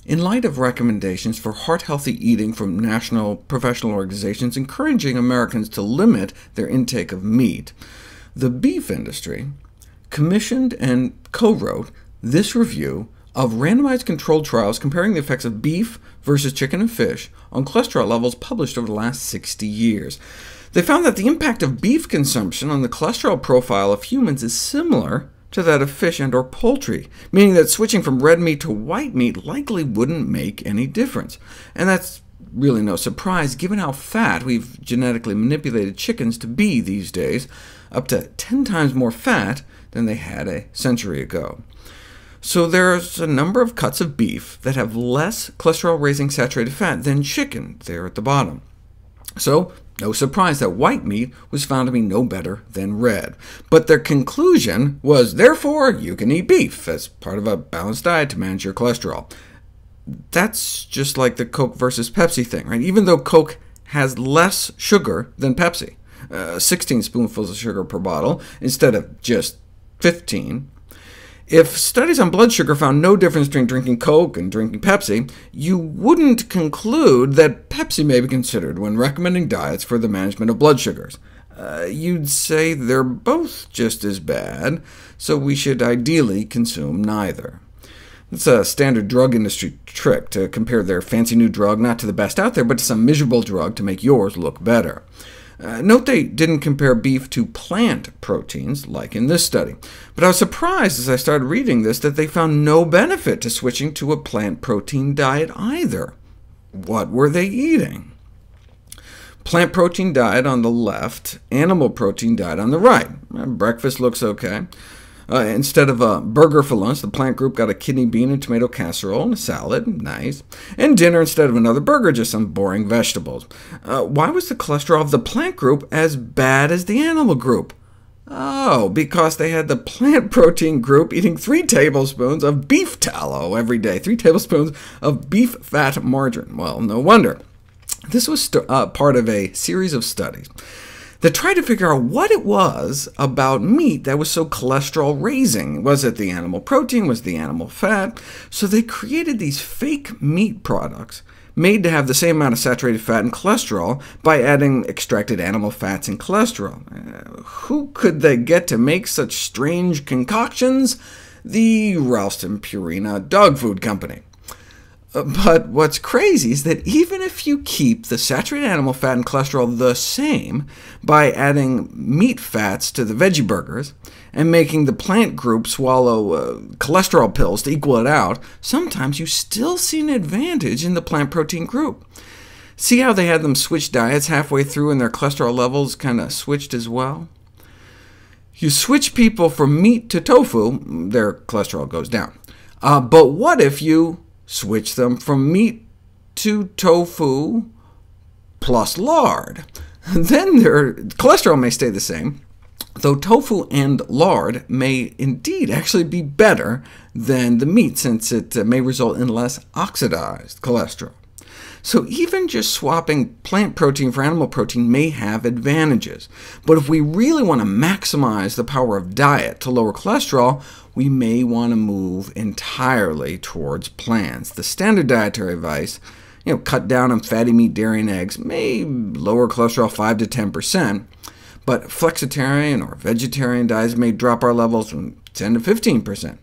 In light of recommendations for heart-healthy eating from national professional organizations encouraging Americans to limit their intake of meat, the beef industry commissioned and co-wrote this review of randomized controlled trials comparing the effects of beef versus chicken and fish on cholesterol levels published over the last 60 years. They found that the impact of beef consumption on the cholesterol profile of humans is similar to that of fish and or poultry, meaning that switching from red meat to white meat likely wouldn't make any difference. And that's really no surprise, given how fat we've genetically manipulated chickens to be these days, up to 10 times more fat than they had a century ago. So there's a number of cuts of beef that have less cholesterol-raising saturated fat than chicken there at the bottom. So no surprise that white meat was found to be no better than red. But their conclusion was, therefore, you can eat beef as part of a balanced diet to manage your cholesterol. That's just like the Coke versus Pepsi thing, right? Even though Coke has less sugar than Pepsi, 16 spoonfuls of sugar per bottle instead of just 15, if studies on blood sugar found no difference between drinking Coke and drinking Pepsi, you wouldn't conclude that Pepsi may be considered when recommending diets for the management of blood sugars. You'd say they're both just as bad, so we should ideally consume neither. It's a standard drug industry trick to compare their fancy new drug not to the best out there, but to some miserable drug to make yours look better. Note they didn't compare beef to plant proteins, like in this study, but I was surprised as I started reading this that they found no benefit to switching to a plant protein diet either. What were they eating? Plant protein diet on the left, animal protein diet on the right. Breakfast looks OK. Instead of a burger for lunch, the plant group got a kidney bean and tomato casserole and a salad, nice. And dinner, instead of another burger, just some boring vegetables. Why was the cholesterol of the plant group as bad as the animal group? Oh, because they had the plant protein group eating 3 tablespoons of beef tallow every day, 3 tablespoons of beef fat margarine. Well, no wonder. This was part of a series of studies that tried to figure out what it was about meat that was so cholesterol-raising. Was it the animal protein? Was it the animal fat? So they created these fake meat products made to have the same amount of saturated fat and cholesterol by adding extracted animal fats and cholesterol. Who could they get to make such strange concoctions? The Ralston Purina Dog Food Company. But what's crazy is that even if you keep the saturated animal fat and cholesterol the same by adding meat fats to the veggie burgers, and making the plant group swallow cholesterol pills to equal it out, sometimes you still see an advantage in the plant protein group. See how they had them switch diets halfway through and their cholesterol levels kind of switched as well? You switch people from meat to tofu, their cholesterol goes down. But what if you switch them from meat to tofu plus lard? Then their cholesterol may stay the same, though tofu and lard may indeed actually be better than the meat, since it may result in less oxidized cholesterol. So even just swapping plant protein for animal protein may have advantages. But if we really want to maximize the power of diet to lower cholesterol, we may want to move entirely towards plants. The standard dietary advice, cut down on fatty meat, dairy, and eggs, may lower cholesterol 5 to 10%, but flexitarian or vegetarian diets may drop our levels from 10 to 15%.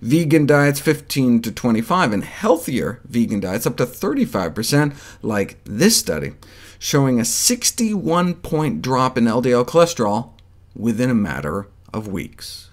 Vegan diets 15 to 25%, and healthier vegan diets up to 35%, like this study, showing a 61-point drop in LDL cholesterol within a matter of weeks.